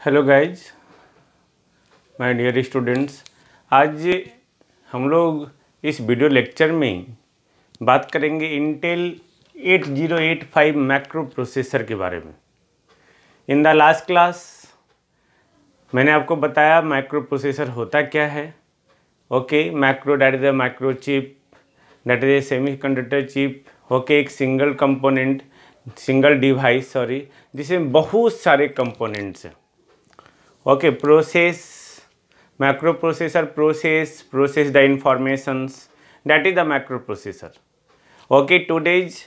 Hello guys, my dear students. आज हम लोग इस वीडियो लेक्चर में बात करेंगे इंटेल 8085 मैक्रो प्रोसेसर के बारे में। इन द लास्ट क्लास मैंने आपको बताया मैक्रो प्रोसेसर होता क्या है। Okay, macro that is a micro chip, that is a semiconductor chip. Okay, एक सिंगल कंपोनेंट, सिंगल डिवाइस जिसमें बहुत सारे कंपोनेंट्स हैं। Okay, process, macro processor process the informations, that is the microprocessor. Okay, today's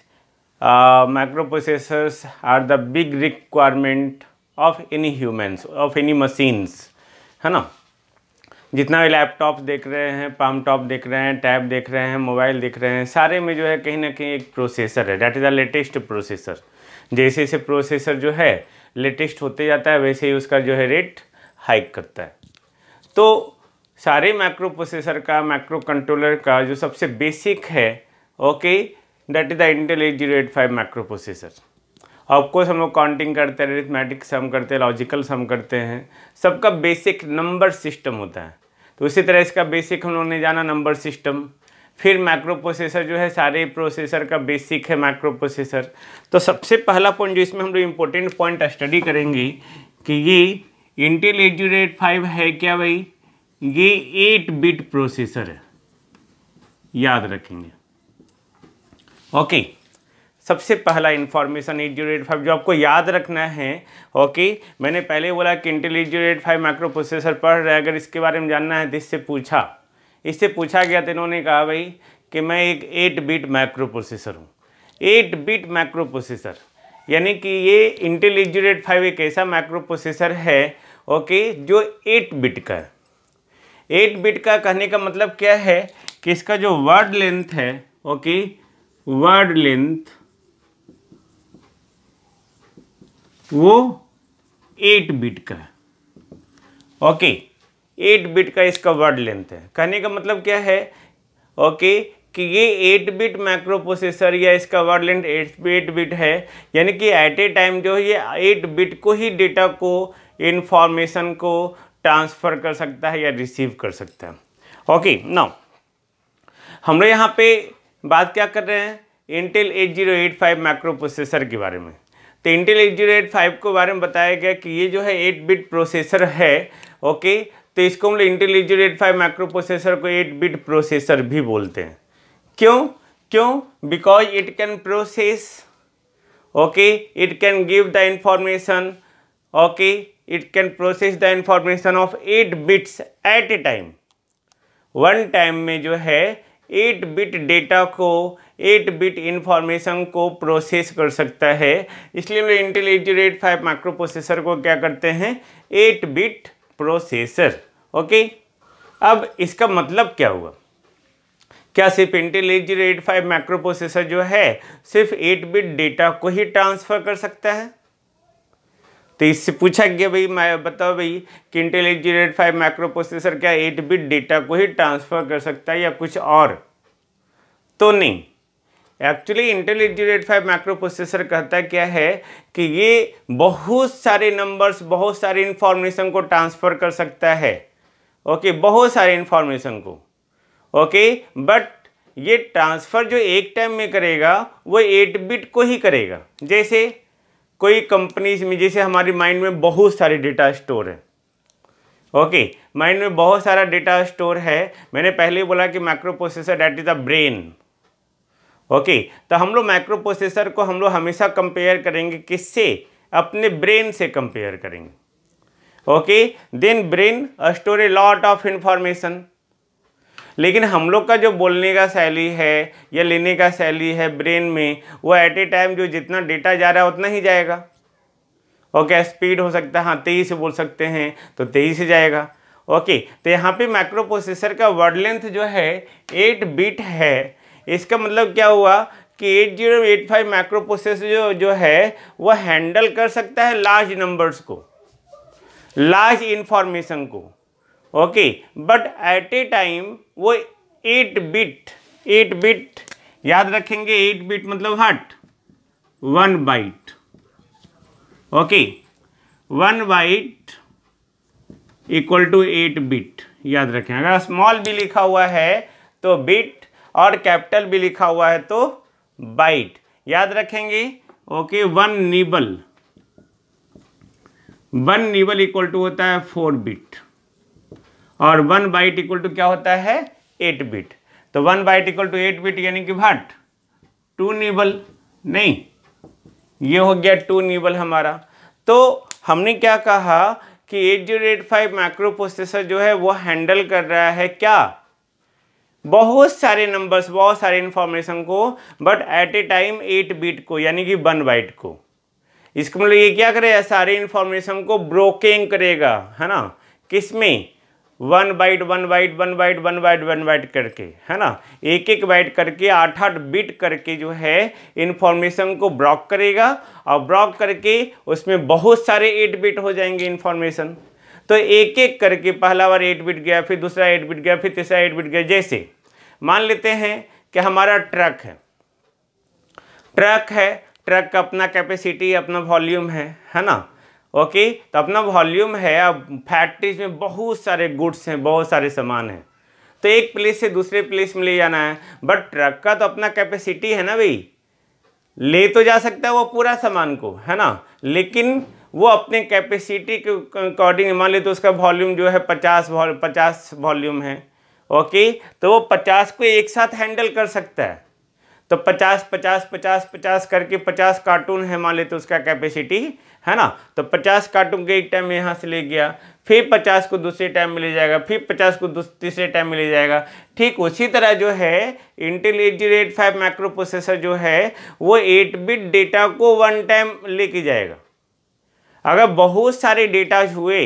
microprocessors are the big requirement of any humans, of any machines, है ना। जितना भी laptop देख रहे हैं, पाम टॉप देख रहे हैं, टैब देख रहे हैं, मोबाइल देख रहे हैं, सारे में जो है कहीं ना कहीं एक प्रोसेसर है, that is the latest processor. जैसे जैसे प्रोसेसर जो है लेटेस्ट होते जाता है वैसे ही उसका जो है रेट हाइक करता है। तो सारे मैक्रो प्रोसेसर का, मैक्रो कंट्रोलर का जो सबसे बेसिक है, okay, that is the Intel 8085 macro processor. Of course हम लोग काउंटिंग करते हैं, अरिथमेटिक सम करते हैं, लॉजिकल सम करते हैं, सबका बेसिक नंबर सिस्टम होता है। तो उसी तरह इसका बेसिक हम लोगों ने जाना नंबर सिस्टम। फिर मैक्रो प्रोसेसर जो है सारे प्रोसेसर का बेसिक है मैक्रो प्रोसेसर। तो सबसे पहला पॉइंट जो इसमें हम लोग इम्पोर्टेंट पॉइंट स्टडी करेंगे कि ये इंटेल 8085 है क्या भाई, ये 8 बिट प्रोसेसर है, याद रखेंगे। ओके, सबसे पहला इंफॉर्मेशन 8085 जो आपको याद रखना है। ओके, मैंने पहले बोला कि इंटेल 8085 माइक्रो प्रोसेसर पढ़ रहे हैं, अगर इसके बारे में जानना है तो इससे पूछा गया तो इन्होंने कहा भाई कि मैं एक 8 बिट माइक्रो प्रोसेसर हूँ। 8 बिट माइक्रो प्रोसेसर यानी कि ये इंटेल 8085 एक ऐसा माइक्रो प्रोसेसर है, ओके, जो 8 बिट का है। 8 बिट का कहने का मतलब क्या है कि इसका जो वर्ड लेंथ है, ओके, वर्ड लेंथ वो 8 बिट का है। ओके, 8 बिट का इसका वर्ड लेंथ है। कहने का मतलब क्या है, ओके, कि ये 8 बिट माइक्रो प्रोसेसर या इसका वर्ड लेंथ 8 बिट है, यानी कि एट ए टाइम जो है ये 8 बिट को ही डेटा को, इंफॉर्मेशन को ट्रांसफ़र कर सकता है या रिसीव कर सकता है। ओके, नाउ हम लोग यहाँ पे बात क्या कर रहे हैं, इंटेल 8085 माइक्रो प्रोसेसर के बारे में। तो इंटेल 8085 के बारे में बताया गया कि ये जो है 8 बिट प्रोसेसर है। ओके, तो इसको हम लोग इंटेल 8085 माइक्रो प्रोसेसर को 8 बिट प्रोसेसर भी बोलते हैं। क्यों? Because it can process, okay, it can give the information, okay, it can process the information of 8 bits at a time. One time में जो है 8 बिट डेटा को, 8 बिट इंफॉर्मेशन को प्रोसेस कर सकता है। इसलिए हम इंटेल 8085 माइक्रो प्रोसेसर को क्या करते हैं, 8 बिट प्रोसेसर। ओके, अब इसका मतलब क्या हुआ, क्या सिर्फ इंटेल 8085 माइक्रो प्रोसेसर जो है सिर्फ 8 बिट डेटा को ही ट्रांसफ़र कर सकता है? तो इससे पूछा गया भाई, मैं बताओ भाई कि इंटेल 8085 माइक्रो प्रोसेसर क्या 8 बिट डेटा को ही ट्रांसफ़र कर सकता है या कुछ और? तो नहीं, एक्चुअली इंटेल 8085 माइक्रो प्रोसेसर कहता क्या है कि ये बहुत सारे नंबर्स, बहुत सारी इंफॉर्मेशन को ट्रांसफ़र कर सकता है। ओके, बहुत सारे इंफॉर्मेशन को, ओके, बट ये ट्रांसफ़र जो एक टाइम में करेगा वो 8 बिट को ही करेगा। जैसे कोई कंपनीज में, जैसे हमारी माइंड में बहुत सारे डेटा स्टोर है। ओके, माइंड में बहुत सारा डेटा स्टोर है। मैंने पहले ही बोला कि micro processor that is the brain. Okay, तो हम लोग माइक्रो प्रोसेसर को हम लोग हमेशा कंपेयर करेंगे किससे, अपने ब्रेन से कंपेयर करेंगे। Okay, then brain store a lot of information. लेकिन हम लोग का जो बोलने का शैली है या लेने का शैली है ब्रेन में, वो एट ए टाइम जो जितना डेटा जा रहा है उतना ही जाएगा। ओके, स्पीड हो सकता है, हाँ 23 से बोल सकते हैं तो 23 से जाएगा। ओके, तो यहाँ पे माइक्रो प्रोसेसर का वर्ड लेंथ जो है 8 बिट है। इसका मतलब क्या हुआ कि 8085 माइक्रो प्रोसेसर जो है वो हैंडल कर सकता है लार्ज नंबर्स को, लार्ज इंफॉर्मेशन को। Okay, but at a time वो 8 बिट याद रखेंगे। 8 बिट मतलब हट 1 byte. Okay, 1 byte equal to 8 bit, याद रखें। अगर स्मॉल बी लिखा हुआ है तो बिट और कैपिटल बी लिखा हुआ है तो बाइट, याद रखेंगे। ओके, 1 नीबल इक्वल टू होता है 4 बिट और 1 बाइट इक्वल टू क्या होता है 8 बिट। तो 1 बाइट इक्वल टू 8 बिट यानी कि भाट 2 नीबल, नहीं ये हो गया 2 नीबल हमारा। तो हमने क्या कहा कि 8085 माइक्रो प्रोसेसर जो है वो हैंडल कर रहा है क्या, बहुत सारे नंबर्स, बहुत सारे इंफॉर्मेशन को, but at a time 8 bit को, यानी कि 1 बाइट को। इसका मतलब ये क्या करेगा, सारे इंफॉर्मेशन को ब्रोकिंग करेगा, है ना, किसमें 1 byte 1 byte 1 byte 1 byte 1 byte करके, है ना, एक एक बाइट करके 8 बिट करके जो है इंफॉर्मेशन को ब्लॉक करेगा और ब्लॉक करके उसमें बहुत सारे 8 बिट हो जाएंगे इंफॉर्मेशन। तो एक एक करके पहला बार 8 बिट गया, फिर दूसरा 8 बिट गया, फिर तीसरा 8 बिट गया। जैसे मान लेते हैं कि हमारा ट्रक है, ट्रक का अपना कैपेसिटी, अपना वॉल्यूम है ना। ओके, तो अपना वॉल्यूम है, अब फैक्ट्रीज में बहुत सारे गुड्स हैं, बहुत सारे सामान हैं, तो एक प्लेस से दूसरे प्लेस में ले जाना है, बट ट्रक का तो अपना कैपेसिटी है ना भाई, ले तो जा सकता है वो पूरा सामान को, है ना, लेकिन वो अपने कैपेसिटी के अकॉर्डिंग, मान ले तो उसका वॉल्यूम जो है 50 वॉल्यूम है। ओके, तो वो 50 को एक साथ हैंडल कर सकता है। तो 50 करके 50 कार्टून है मान ले तो उसका कैपेसिटी, है ना, तो 50 कार्टून के एक टाइम में यहाँ से ले गया, फिर 50 को दूसरे टाइम में ले जाएगा, फिर 50 को तीसरे टाइम में ले जाएगा। ठीक उसी तरह जो है इंटेल 8085 माइक्रो प्रोसेसर जो है वो 8 बिट डेटा को 1 टाइम लेके जाएगा। अगर बहुत सारे डेटाज हुए,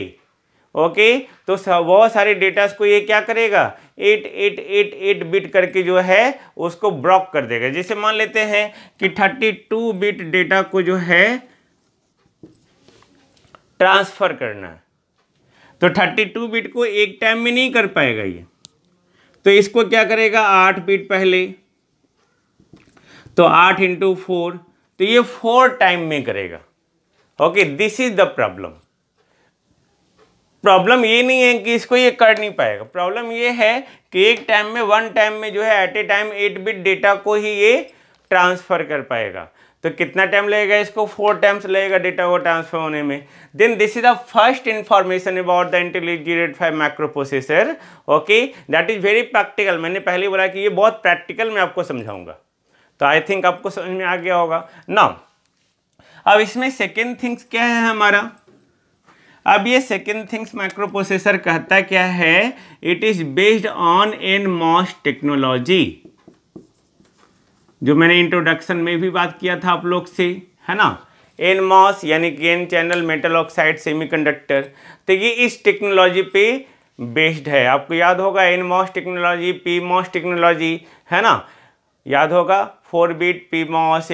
ओके, तो बहुत सारे डेटास को ये क्या करेगा, 8 बिट करके जो है उसको ब्लॉक कर देगा। जैसे मान लेते हैं कि 32 बिट डेटा को जो है ट्रांसफर करना है, तो 32 बिट को एक टाइम में नहीं कर पाएगा ये, तो इसको क्या करेगा, 8 बिट पहले, तो 8 × 4, तो ये 4 टाइम में करेगा। Okay, this is the problem ये नहीं है कि इसको ये कर नहीं पाएगा, प्रॉब्लम ये है कि एक टाइम में 1 टाइम में जो है at a time 8 bit data को ही ये ट्रांसफर कर पाएगा। तो कितना टाइम लगेगा, इसको 4 टाइम्स लगेगा डेटा को ट्रांसफर होने में। Then this is the first information about the Intel 8085 microprocessor. Okay, that is very practical. मैंने पहले ही बोला कि ये बहुत प्रैक्टिकल मैं आपको समझाऊंगा, तो आई थिंक आपको समझ में आ गया होगा ना। अब इसमें सेकेंड थिंग्स क्या है हमारा, अब ये सेकेंड थिंग्स माइक्रो प्रोसेसर कहता क्या है, it is based on NMOS technology, जो मैंने इंट्रोडक्शन में भी बात किया था आप लोग से, है ना, NMOS यानी कि N channel metal oxide semiconductor. तो ये इस टेक्नोलॉजी पे बेस्ड है। आपको याद होगा NMOS टेक्नोलॉजी, PMOS टेक्नोलॉजी, है ना, याद होगा 4 bit PMOS,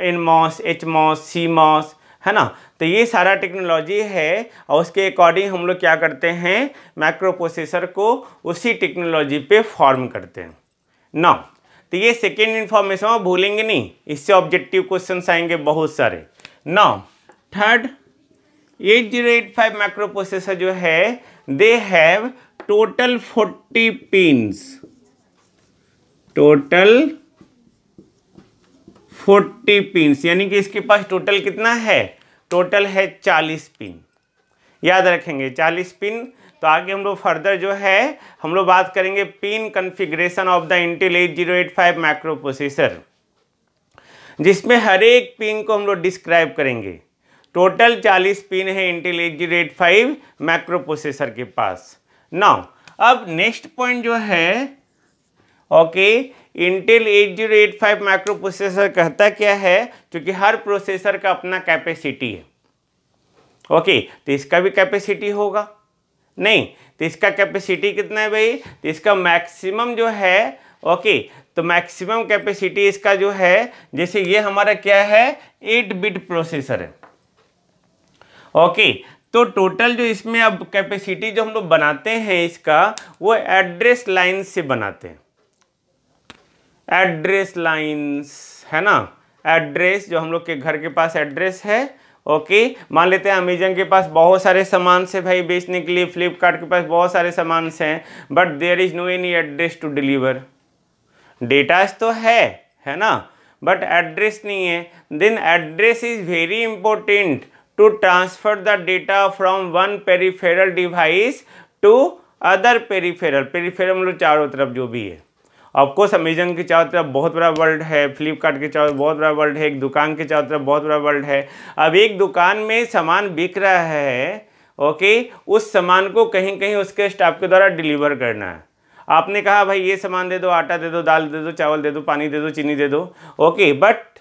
NMOS, HMOS, CMOS, है ना। तो ये सारा टेक्नोलॉजी है और उसके अकॉर्डिंग हम लोग क्या करते हैं, माइक्रो प्रोसेसर को उसी टेक्नोलॉजी पे फॉर्म करते हैं ना। तो ये सेकेंड इन्फॉर्मेशन आप भूलेंगे नहीं, इससे ऑब्जेक्टिव क्वेश्चंस आएंगे बहुत सारे ना। थर्ड, 8085 माइक्रो प्रोसेसर जो है they have total 40 pins, total 40 pins, यानी कि इसके पास टोटल कितना है, टोटल है 40 पिन। याद रखेंगे 40 पिन। तो आगे हम लोग फर्दर जो है हम लोग बात करेंगे pin configuration of the Intel 8085 micro processor, जिसमें हर एक पिन को हम लोग डिस्क्राइब करेंगे। टोटल 40 पिन है इंटेल 8085 माइक्रो प्रोसेसर के पास। नाउ अब नेक्स्ट पॉइंट जो है, ओके, इंटेल 8085 माइक्रो प्रोसेसर कहता क्या है, क्योंकि हर प्रोसेसर का अपना कैपेसिटी है। ओके, तो इसका भी कैपेसिटी होगा नहीं, तो इसका कैपेसिटी कितना है भाई, तो इसका मैक्सिमम जो है, ओके, तो मैक्सिमम कैपेसिटी इसका जो है, जैसे ये हमारा क्या है 8 बिट प्रोसेसर है। ओके, तो टोटल जो इसमें अब कैपेसिटी जो हम लोग बनाते हैं इसका, वो एड्रेस लाइन से बनाते हैं, एड्रेस लाइंस, है ना, एड्रेस जो हम लोग के घर के पास एड्रेस है, ओके, मान लेते हैं अमेजन के पास बहुत सारे सामान से भाई बेचने के लिए, फ्लिपकार्ट के पास बहुत सारे सामान से हैं, but there is no any address to deliver. Datas तो है ना, बट एड्रेस नहीं है। Then address is very important to transfer the data from one peripheral device to other peripheral. Peripheral मतलब चारों तरफ जो भी है। ऑफकोर्स अमेजन के चारों तरफ बहुत बड़ा वर्ल्ड है, फ्लिपकार्ट के चारों बहुत बड़ा वर्ल्ड है, एक दुकान के चारों तरफ बहुत बड़ा वर्ल्ड है। अब एक दुकान में सामान बिक रहा है, ओके, उस सामान को कहीं कहीं उसके स्टाफ के द्वारा डिलीवर करना है। आपने कहा भाई ये सामान दे दो, आटा दे दो, दाल दे दो, चावल दे दो, पानी दे दो, चीनी दे दो, ओके, बट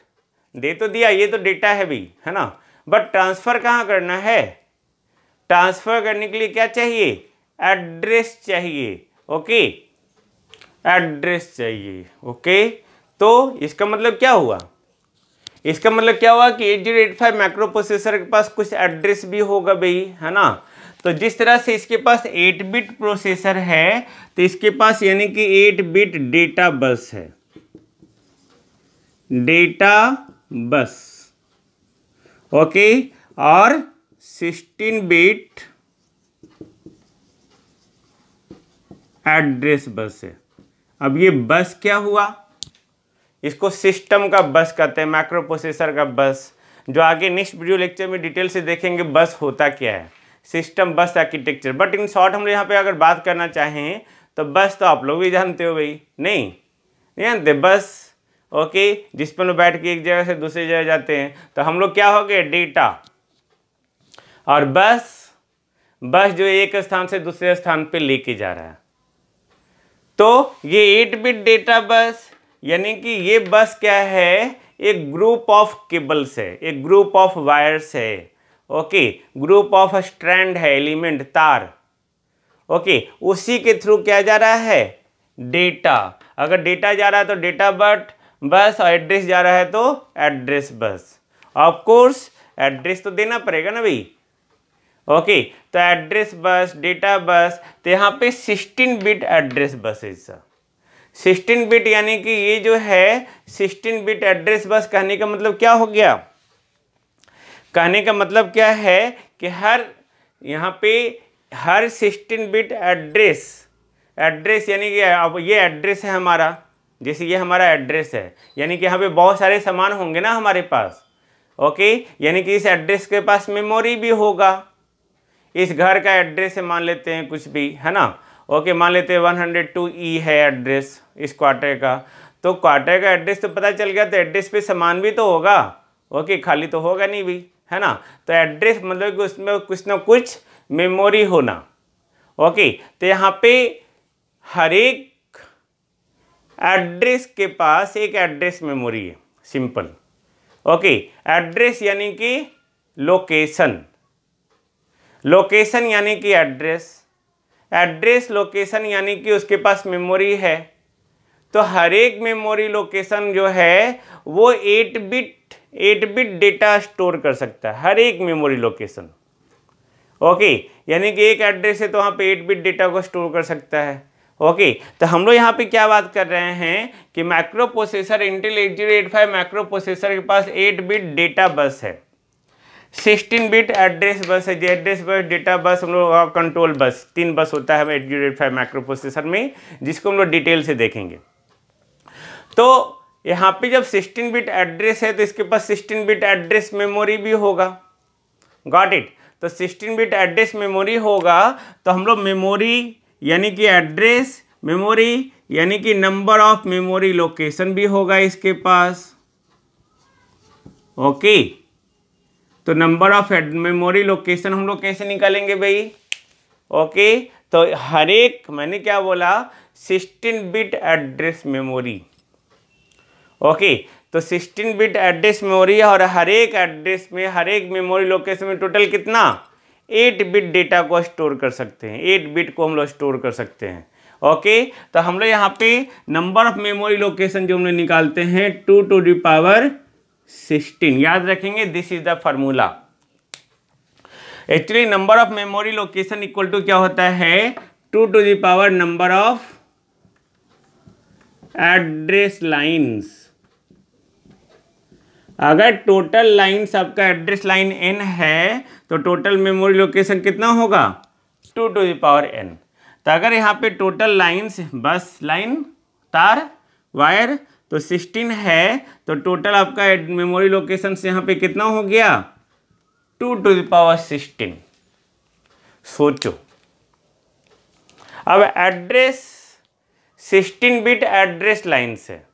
दे तो दिया, ये तो डेटा है भी, है ना, बट ट्रांसफ़र कहाँ करना है? ट्रांसफ़र करने के लिए क्या चाहिए? एड्रेस चाहिए, ओके, एड्रेस चाहिए, ओके। तो इसका मतलब क्या हुआ? इसका मतलब क्या हुआ कि 8085 माइक्रो प्रोसेसर के पास कुछ एड्रेस भी होगा भाई, है ना। तो जिस तरह से इसके पास 8 बिट प्रोसेसर है, तो इसके पास यानी कि 8 बिट डेटा बस है, डेटा बस, ओके, और 16 बिट एड्रेस बस है। अब ये बस क्या हुआ? इसको सिस्टम का बस कहते हैं, माइक्रो प्रोसेसर का बस, जो आगे नेक्स्ट वीडियो लेक्चर में डिटेल से देखेंगे बस होता क्या है, सिस्टम बस आर्किटेक्चर। बट इन शॉर्ट हम यहाँ पे अगर बात करना चाहें तो बस तो आप लोग भी जानते हो भाई, नहीं जानते? बस, ओके, जिस पर लोग बैठ के एक जगह से दूसरी जगह जाते हैं, तो हम लोग क्या हो गए? डेटा। और बस जो एक स्थान से दूसरे स्थान पे लेके जा रहा है। तो ये 8 बिट डेटा बस, यानी कि ये बस क्या है? एक ग्रुप ऑफ केबल्स है, एक ग्रुप ऑफ वायर्स है, ओके, ग्रुप ऑफ स्ट्रैंड है, एलिमेंट, तार, ओके, उसी के थ्रू क्या जा रहा है? डेटा। अगर डेटा जा रहा है तो डेटा बस, और एड्रेस जा रहा है तो address bus. Of course address तो देना पड़ेगा ना भाई, ओके। तो एड्रेस बस, डेटा बस, तो यहाँ पे 16 बिट एड्रेस बस है सर। 16 बिट यानी कि ये जो है 16 बिट एड्रेस बस, कहने का मतलब क्या हो गया? कहने का मतलब क्या है कि यहाँ पे हर 16 बिट एड्रेस यानी कि अब ये एड्रेस है हमारा, जैसे ये हमारा एड्रेस है, यानी कि यहाँ पे बहुत सारे सामान होंगे ना हमारे पास, ओके, यानी कि इस एड्रेस के पास मेमोरी भी होगा। इस घर का एड्रेस है, मान लेते हैं कुछ भी, है ना, ओके, मान लेते हैं 102E है एड्रेस इस क्वार्टर का। तो क्वार्टर का एड्रेस तो पता चल गया, तो एड्रेस पे सामान भी तो होगा, ओके, खाली तो होगा नहीं भी, है ना। तो एड्रेस मतलब कि उसमें कुछ ना कुछ मेमोरी होना, ओके। तो यहाँ पे हर एक एड्रेस के पास एक एड्रेस मेमोरी है, सिंपल, ओके। एड्रेस यानी कि लोकेशन, लोकेशन यानी कि एड्रेस लोकेशन यानी कि उसके पास मेमोरी है। तो हर एक मेमोरी लोकेशन जो है वो 8 बिट डेटा स्टोर कर सकता है, हर एक मेमोरी लोकेशन, ओके, यानी कि एक एड्रेस है तो वहाँ पे 8 बिट डेटा को स्टोर कर सकता है, ओके। तो हम लोग यहाँ पे क्या बात कर रहे हैं कि micro processor, Intel 8085 microprocessor के पास 8 बिट डेटा बस है, 16 बिट एड्रेस बस है, जो एड्रेस बस, डेटा बस, हम लोग कंट्रोल बस, 3 बस होता है 8085 माइक्रो प्रोसेसर में, जिसको हम लोग डिटेल से देखेंगे। तो यहाँ पे जब 16 बिट एड्रेस है तो इसके पास 16 बिट एड्रेस मेमोरी भी होगा, गॉट इट। तो 16 बिट एड्रेस मेमोरी होगा, तो हम लोग मेमोरी यानी कि एड्रेस, मेमोरी यानी कि नंबर ऑफ मेमोरी लोकेशन भी होगा इसके पास, ओके। तो नंबर ऑफ मेमोरी लोकेशन हम लोग कैसे निकालेंगे भाई, ओके। तो हर एक, मैंने क्या बोला, 16 बिट एड्रेस मेमोरी, ओके। तो 16 बिट एड्रेस मेमोरी, और हर एक एड्रेस में, हर एक मेमोरी लोकेशन में टोटल कितना? 8 बिट डेटा को स्टोर कर सकते हैं, 8 बिट को हम लोग स्टोर कर सकते हैं, ओके। तो हम लोग यहाँ पे नंबर ऑफ मेमोरी लोकेशन जो हम लोग निकालते हैं 2 to the power 16, याद रखेंगे, this is the formula. Actually number of memory location equal to क्या होता है? 2 to the power number of address lines, अगर टोटल लाइन्स आपका एड्रेस लाइन n है तो टोटल मेमोरी लोकेशन कितना होगा 2 टू द पावर n। तो अगर यहाँ पे टोटल लाइन्स बस लाइन तार वायर तो 16 है तो टोटल आपका मेमोरी लोकेशन से यहाँ पे कितना हो गया 2 टू द पावर 16। सोचो अब एड्रेस 16 बिट एड्रेस लाइन्स है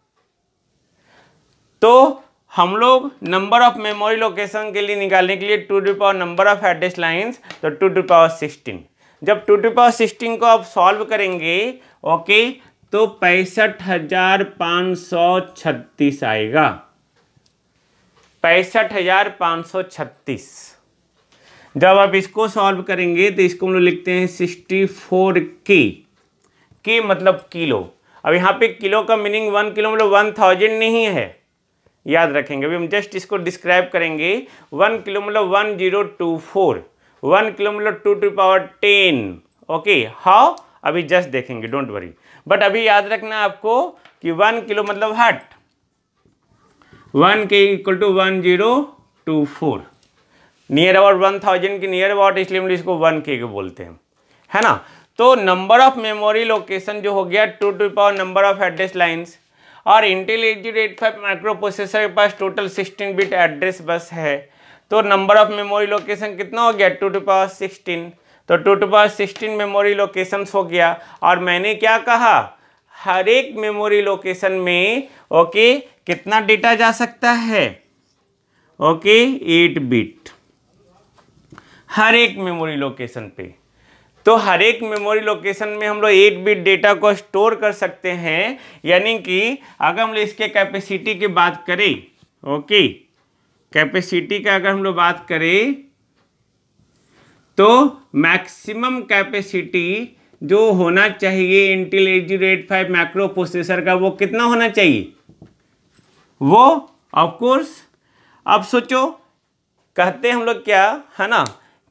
तो हम लोग नंबर ऑफ मेमोरी लोकेशन के लिए निकालने के लिए 2 to the power number of address lines तो 2 टू द पावर 16। जब 2 टू द पावर 16 को आप सॉल्व करेंगे ओके तो 65,536 आएगा 65,536। जब आप इसको सॉल्व करेंगे तो इसको हम लोग लिखते हैं 64K मतलब किलो। अब यहाँ पे किलो का मीनिंग 1 किलो मतलब 1000 नहीं है, याद रखेंगे। अभी हम जस्ट इसको डिस्क्राइब करेंगे। 1 किलो मतलब 1024, 1 किलो मतलब 2 टू पावर 10। ओके हाउ अभी जस्ट देखेंगे, डोंट वरी। बट अभी याद रखना आपको कि 1 किलो मतलब हट 1 के इक्वल टू 1024 नियर अबाउट 1000 की नियर अबाउट, इसलिए हम इसको 1K के बोलते हैं, है ना। तो नंबर ऑफ मेमोरी लोकेशन जो हो गया 2 to power number of address lines. और इंटेल 8085 माइक्रो प्रोसेसर के पास टोटल 16 बिट एड्रेस बस है तो नंबर ऑफ मेमोरी लोकेशन कितना हो गया 2 टू पावर 16। तो 2 टू पावर 16 मेमोरी लोकेशंस हो गया। और मैंने क्या कहा हर एक मेमोरी लोकेशन में ओके कितना डेटा जा सकता है ओके 8 बिट हर एक मेमोरी लोकेशन पे। तो हर एक मेमोरी लोकेशन में हम लोग 8 बिट डेटा को स्टोर कर सकते हैं। यानी कि अगर हम लोग इसके कैपेसिटी की बात करें ओके कैपेसिटी का अगर हम लोग बात करें तो मैक्सिमम कैपेसिटी जो होना चाहिए इंटेल 8085 मैक्रो प्रोसेसर का वो कितना होना चाहिए वो ऑफ कोर्स अब सोचो कहते हैं हम लोग क्या है ना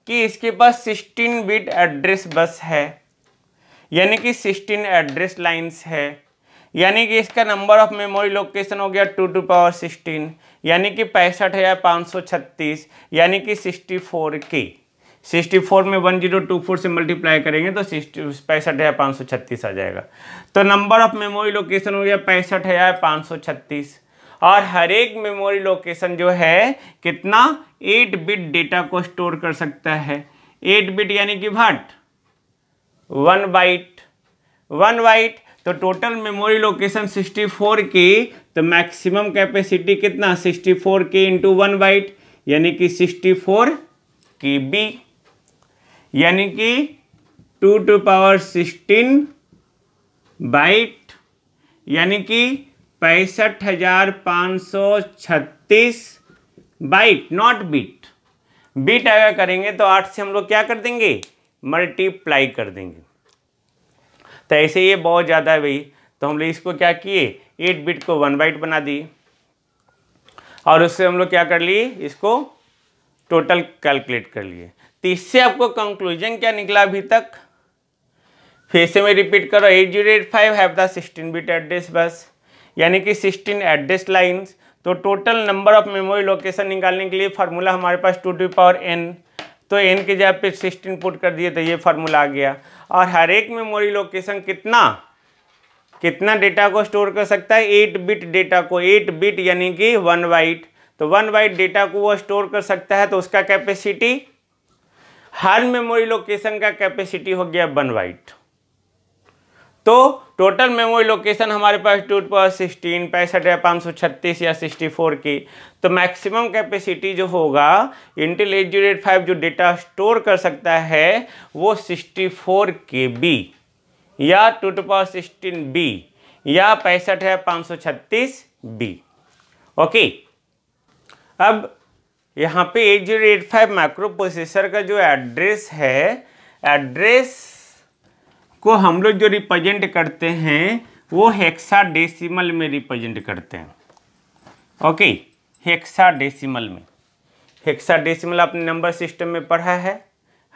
कि इसके पास 16 बिट एड्रेस बस है यानी कि 16 एड्रेस लाइंस है यानी कि इसका नंबर ऑफ मेमोरी लोकेशन हो गया 2 टू पावर 16 यानी कि 65,536 यानी कि 64K। 64 में 1024 से मल्टीप्लाई करेंगे तो 65,536 आ जाएगा। तो नंबर ऑफ मेमोरी लोकेशन हो गया 65,536 और हर एक मेमोरी लोकेशन जो है कितना 8 बिट डेटा को स्टोर कर सकता है। 8 बिट यानी कि भाट 1 बाइट तो टोटल मेमोरी लोकेशन 64K तो मैक्सिमम कैपेसिटी कितना 64K इंटू 1 बाइट यानी कि 64KB यानी कि 2 टू पावर 16 बाइट यानी कि 65,536 बाइट नॉट बिट। बिट अगर करेंगे तो 8 से हम लोग क्या कर देंगे मल्टीप्लाई कर देंगे। तो ऐसे ये बहुत ज़्यादा है भाई तो हम लोग इसको क्या किए 8 बिट को 1 बाइट बना दिए और उससे हम लोग क्या कर लिए इसको टोटल कैलकुलेट कर लिए। तो इससे आपको कंक्लूजन क्या निकला अभी तक फिर से मैं रिपीट करो 8085 have the 16 bit address bus यानी कि 16 एड्रेस लाइन्स। तो total number of memory location निकालने के लिए फार्मूला हमारे पास 2 टू पावर n तो n की जगह पे 16 पुट कर दिए तो ये फार्मूला आ गया। और हर एक मेमोरी लोकेशन कितना डेटा को स्टोर कर सकता है 8 बिट डेटा को 8 बिट यानी कि 1 बाइट तो 1 बाइट डेटा को वो स्टोर कर सकता है तो उसका कैपेसिटी हर मेमोरी लोकेशन का कैपेसिटी हो गया 1 बाइट। तो टोटल मेमोरी लोकेशन हमारे पास 2 टू पावर 16 65,536 या 64K तो मैक्सिमम कैपेसिटी जो होगा इंटेल 8085 जो डेटा स्टोर कर सकता है वो 64KB या 2 टू पावर 16B या 65,536B। ओके अब यहाँ पे 8085 माइक्रो प्रोसेसर का जो एड्रेस है एड्रेस को हम लोग जो रिप्रेजेंट करते हैं वो हेक्साडेसिमल में रिप्रेजेंट करते हैं। ओके हेक्साडेसिमल में हेक्साडेसिमल आपने नंबर सिस्टम में पढ़ा है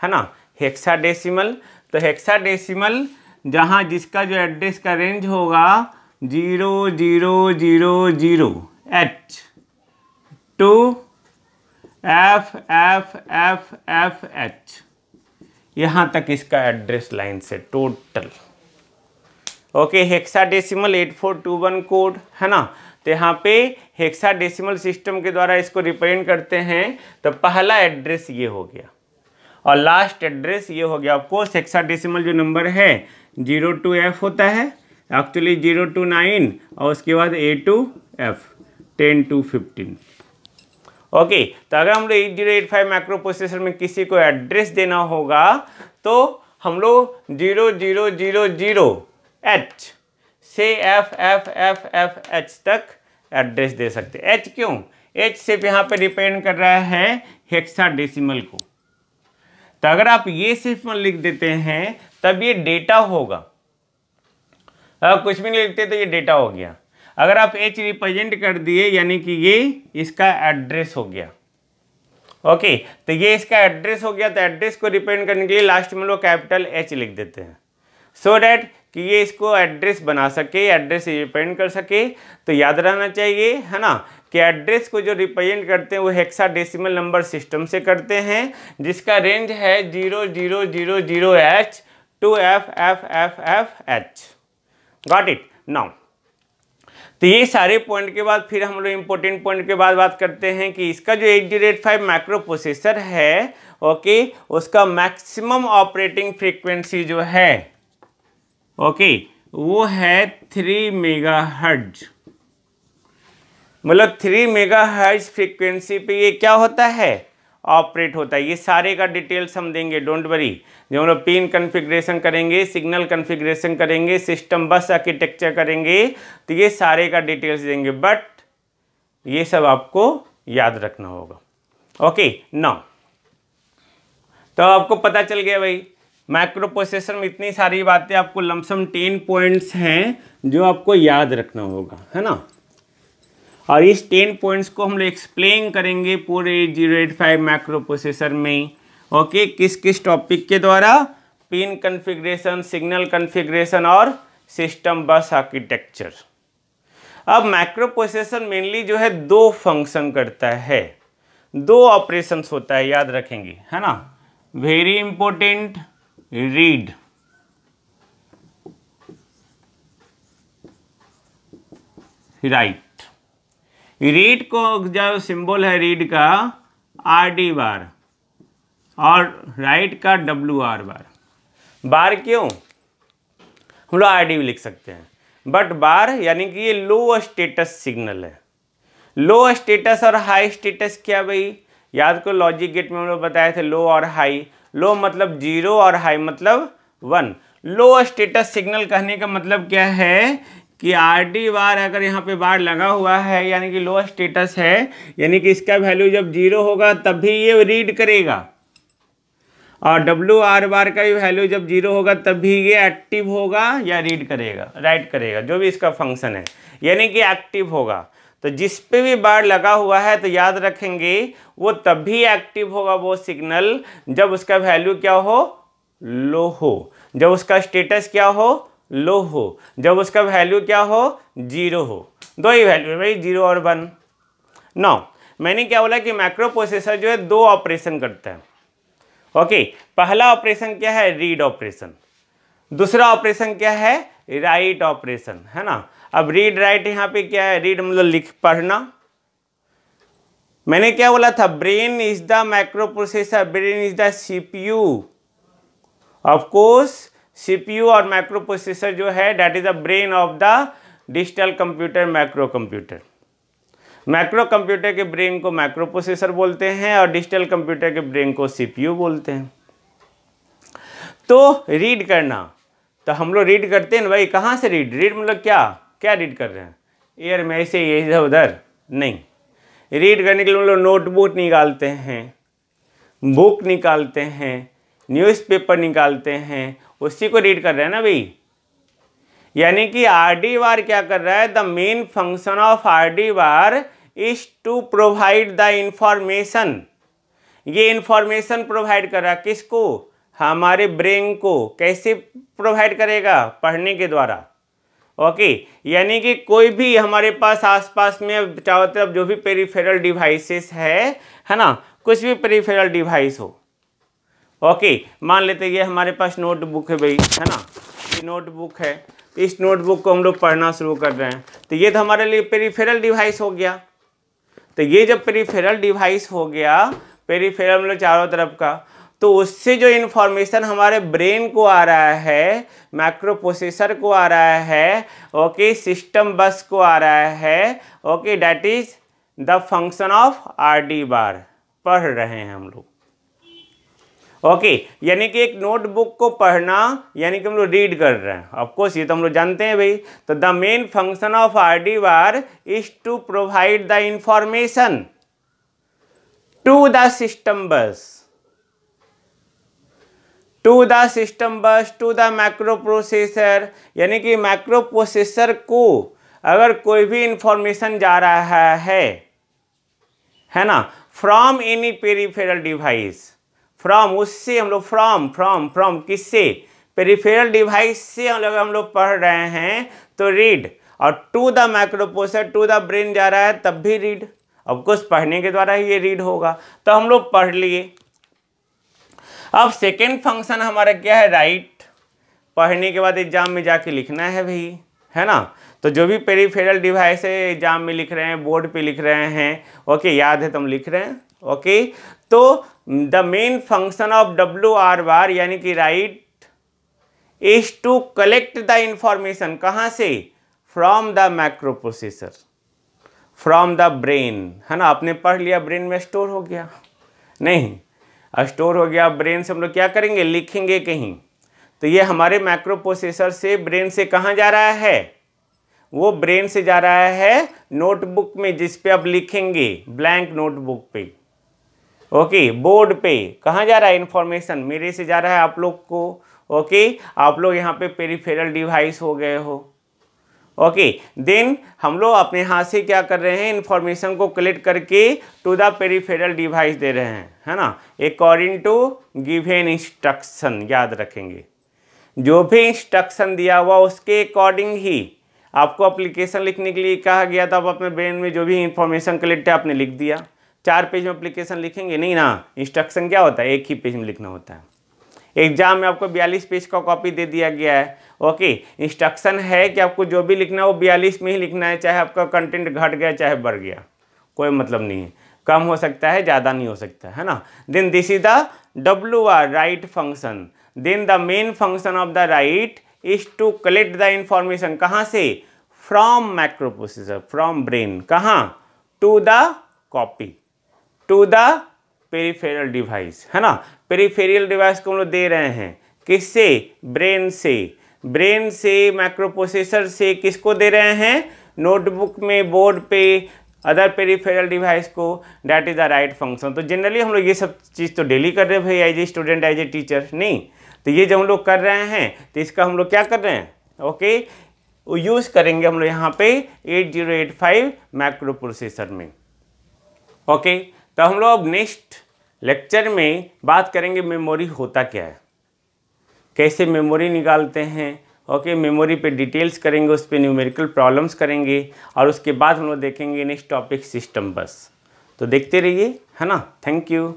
ना हेक्साडेसिमल। तो हेक्साडेसिमल जहाँ जिसका जो एड्रेस का रेंज होगा 0000H 2FFFFH, यहाँ तक इसका एड्रेस लाइन से टोटल। ओके, हेक्साडेसिमल 8421 कोड है ना, तो यहाँ पे हेक्साडेसिमल सिस्टम के द्वारा इसको रिप्रेजेंट करते हैं। तो पहला एड्रेस ये हो गया और लास्ट एड्रेस ये हो गया। ऑफकोर्स हेक्साडेसिमल जो नंबर है 0 to F होता है, एक्चुअली 0 to 9 और उसके बाद A to F 10 to 15। Okay, तो अगर हम लोग 8085 माइक्रो प्रोसेसर में किसी को एड्रेस देना होगा तो हम लोग 0000H से FFFFH तक एड्रेस दे सकते हैं। H क्यों? H सिर्फ यहाँ पे डिपेंड कर रहा है हेक्साडेसिमल को। तो अगर आप ये सिर्फ लिख देते हैं तब ये डेटा होगा, अगर कुछ भी नहीं लिखते तो ये डेटा हो गया। अगर आप H रिप्रेजेंट कर दिए यानी कि ये इसका एड्रेस हो गया। ओके, तो ये इसका एड्रेस हो गया। तो एड्रेस को रिप्रेजेंट करने के लिए लास्ट में लोग कैपिटल H लिख देते हैं, सो डैट कि ये इसको एड्रेस बना सके, एड्रेस रिप्रेजेंट कर सके। तो याद रहना चाहिए है ना कि एड्रेस को जो रिप्रेजेंट करते हैं वो हेक्साडेसिमल नंबर सिस्टम से करते हैं, जिसका रेंज है 0000H to FFFFH। Got it now. तो ये सारे पॉइंट के बाद फिर हम लोग इम्पोर्टेंट पॉइंट के बाद बात करते हैं कि इसका जो 8085 माइक्रो प्रोसेसर है, ओके, उसका मैक्सिमम ऑपरेटिंग फ्रीक्वेंसी जो है, ओके, वो है 3 मेगाहर्ट्ज। मतलब 3 मेगाहर्ट्ज फ्रीक्वेंसी पे ये क्या होता है, ऑपरेट होता है। ये सारे का डिटेल्स हम देंगे, डोंट वरी। जब हम लोग पिन कन्फिग्रेशन करेंगे, सिग्नल कन्फिग्रेशन करेंगे, सिस्टम बस आर्किटेक्चर करेंगे, तो ये सारे का डिटेल्स देंगे, बट ये सब आपको याद रखना होगा। ओके नाउ, तो आपको पता चल गया भाई माइक्रो प्रोसेसर में इतनी सारी बातें, आपको लमसम 10 पॉइंट्स हैं जो आपको याद रखना होगा, है ना। और इस 10 पॉइंट्स को हम लोग एक्सप्लेन करेंगे पूरे 8085 माइक्रो प्रोसेसर में। ओके, किस किस टॉपिक के द्वारा, पिन कन्फिग्रेशन, सिग्नल कन्फिग्रेशन और सिस्टम बस आर्किटेक्चर। अब माइक्रो प्रोसेसर मेनली जो है 2 फंक्शन करता है, 2 ऑपरेशंस होता है, याद रखेंगे, है ना। Very important, read, right. Read को जो सिंबल है रीड का RD बार और राइट का WR बार। बार क्यों, हम लोग RD भी लिख सकते हैं, बट बार यानी कि ये लो स्टेटस सिग्नल है। लो स्टेटस और हाई स्टेटस क्या भाई, याद को लॉजिक गेट में हम लोग बताए थे, लो और हाई। लो मतलब 0 और हाई मतलब 1। लो स्टेटस सिग्नल कहने का मतलब क्या है कि RD बार अगर यहाँ पे बार लगा हुआ है यानी कि लो स्टेटस है, यानी कि इसका वैल्यू जब 0 होगा तभी ये रीड करेगा, और WR बार का भी वैल्यू जब 0 होगा तभी ये एक्टिव होगा या रीड करेगा, राइट करेगा, जो भी इसका फंक्शन है, यानी कि एक्टिव होगा। तो जिस पे भी बार लगा हुआ है तो याद रखेंगे वो तभी एक्टिव होगा वो सिग्नल जब उसका वैल्यू क्या हो, लो हो, जब उसका स्टेटस क्या हो, लो हो, जब उसका वैल्यू क्या हो, 0 हो। 2 ही वैल्यू है भाई, 0 और 1। नाउ मैंने क्या बोला कि माइक्रो प्रोसेसर जो है 2 ऑपरेशन करता है। ओके, पहला ऑपरेशन क्या है, रीड ऑपरेशन। दूसरा ऑपरेशन क्या है, राइट ऑपरेशन, है ना। अब रीड राइट यहाँ पे क्या है, रीड मतलब लिख पढ़ना। मैंने क्या बोला था, brain is the micro processor, brain is the CPU। Of course CPU और माइक्रो प्रोसेसर जो है that is the brain of the digital computer, micro computer. Micro computer के ब्रेन को माइक्रो प्रोसेसर बोलते हैं और डिजिटल कंप्यूटर के brain को CPU बोलते हैं। तो रीड करना, तो हम लोग रीड करते हैं ना भाई, कहाँ से रीड, रीड मतलब क्या क्या रीड कर रहे हैं, एयर में से इधर उधर नहीं। रीड करने के लिए हम लोग नोटबुक निकालते हैं, बुक निकालते हैं, न्यूज़पेपर निकालते हैं, उसी को रीड कर रहे हैं ना भाई। यानी कि RD बार क्या कर रहा है, the main function of RD bar is to provide the information. ये इंफॉर्मेशन प्रोवाइड कर रहा है किसको, हमारे ब्रेन को। कैसे प्रोवाइड करेगा, पढ़ने के द्वारा। ओके, यानी कि कोई भी हमारे पास आसपास में चारों तरफ जो भी पेरिफेरल डिवाइसेस है ना, कुछ भी पेरिफेरल डिवाइस हो। ओके, मान लेते ये हमारे पास नोटबुक है भाई, है ना, ये नोटबुक है, तो इस नोटबुक को हम लोग पढ़ना शुरू कर रहे हैं, तो ये तो हमारे लिए पेरिफेरल डिवाइस हो गया। तो ये जब पेरिफेरल डिवाइस हो गया, पेरिफेरल मतलब चारों तरफ का, तो उससे जो इन्फॉर्मेशन हमारे ब्रेन को आ रहा है, माइक्रो प्रोसेसर को आ रहा है, ओके, सिस्टम बस को आ रहा है, okay, that is the function of RD bar पढ़ रहे हैं हम लोग। ओके, यानी कि एक नोटबुक को पढ़ना यानी कि हम लोग रीड कर रहे हैं, ऑफकोर्स ये तो हम लोग जानते हैं भाई। तो the main function of RD bar is to provide the information to the system bus, to the system bus, to the microprocessor, यानी कि माइक्रो प्रोसेसर को अगर कोई भी इंफॉर्मेशन जा रहा है ना, from any peripheral device, from उससे हम लोग फ्रॉम किससे, पेरिफेरल डिवाइस से हम लोग पढ़ रहे हैं तो रीड, और to the microprocessor, to the brain जा रहा है तब भी रीड, ऑफकोर्स पढ़ने के द्वारा ही ये रीड होगा। तो हम लोग पढ़ लिए। अब सेकेंड फंक्शन हमारा क्या है, राइट। पढ़ने के बाद एग्जाम में जाके लिखना है भाई, है ना। तो जो भी पेरिफेरल डिवाइस है एग्जाम में लिख रहे हैं, बोर्ड पे लिख रहे हैं, ओके, याद है तो हम लिख रहे हैं, ओके। तो the main function of WR bar यानी कि write is to collect the information, कहाँ से, from the microprocessor, from the brain, है ना। आपने पढ़ लिया, ब्रेन में स्टोर हो गया, नहीं स्टोर हो गया, ब्रेन से हम लोग क्या करेंगे, लिखेंगे कहीं। तो ये हमारे माइक्रो प्रोसेसर से ब्रेन से कहाँ जा रहा है, वो ब्रेन से जा रहा है नोटबुक में, जिस पे आप लिखेंगे, ब्लैंक नोटबुक पे, ओके, बोर्ड पे। कहाँ जा रहा है इंफॉर्मेशन, मेरे से जा रहा है आप लोग को, ओके। आप लोग यहाँ पे पेरिफेरल डिवाइस हो गए हो, ओके। देन हम लोग अपने हाथ से क्या कर रहे हैं, इंफॉर्मेशन को कलेक्ट करके टू द पेरिफेरल डिवाइस दे रहे हैं, है ना, अकॉर्डिंग टू गिवन इंस्ट्रक्शन। याद रखेंगे, जो भी इंस्ट्रक्शन दिया हुआ उसके अकॉर्डिंग ही आपको एप्लीकेशन लिखने के लिए कहा गया था। आप अपने ब्रेन में जो भी इंफॉर्मेशन कलेक्ट है आपने लिख दिया। 4 पेज में एप्लीकेशन लिखेंगे नहीं ना, इंस्ट्रक्शन क्या होता है, एक ही पेज में लिखना होता है। एग्जाम में आपको 42 पेज का कॉपी दे दिया गया है, ओके। इंस्ट्रक्शन है कि आपको जो भी लिखना है वो 42 में ही लिखना है, चाहे आपका कंटेंट घट गया चाहे बढ़ गया, कोई मतलब नहीं है, कम हो सकता है, ज़्यादा नहीं हो सकता है ना। Then this is the WR write function. Then the main function of the write is to collect the information, कहाँ से, from microprocessor, from brain, कहाँ, to the copy, to the peripheral device, है ना। Peripheral device को हम लोग दे रहे हैं किससे, ब्रेन से, ब्रेन से माइक्रो प्रोसेसर से, किसको दे रहे हैं, नोटबुक में, बोर्ड पे, अदर पेरिफेरल डिवाइस को, that is the right function. तो जनरली हम लोग ये सब चीज़ तो डेली कर रहे हैं भाई, as a student, as a teacher, नहीं। तो ये जब हम लोग कर रहे हैं तो इसका हम लोग क्या कर रहे हैं, ओके, यूज़ करेंगे हम लोग यहाँ पे 8085 माइक्रो प्रोसेसर में, ओके। तो हम लोग अब नेक्स्ट लेक्चर में बात करेंगे मेमोरी होता क्या है, कैसे मेमोरी निकालते हैं, ओके। मेमोरी पे डिटेल्स करेंगे, उस पर न्यूमेरिकल प्रॉब्लम्स करेंगे, और उसके बाद हम लोग देखेंगे नेक्स्ट टॉपिक सिस्टम बस। तो देखते रहिए, है ना। Thank you.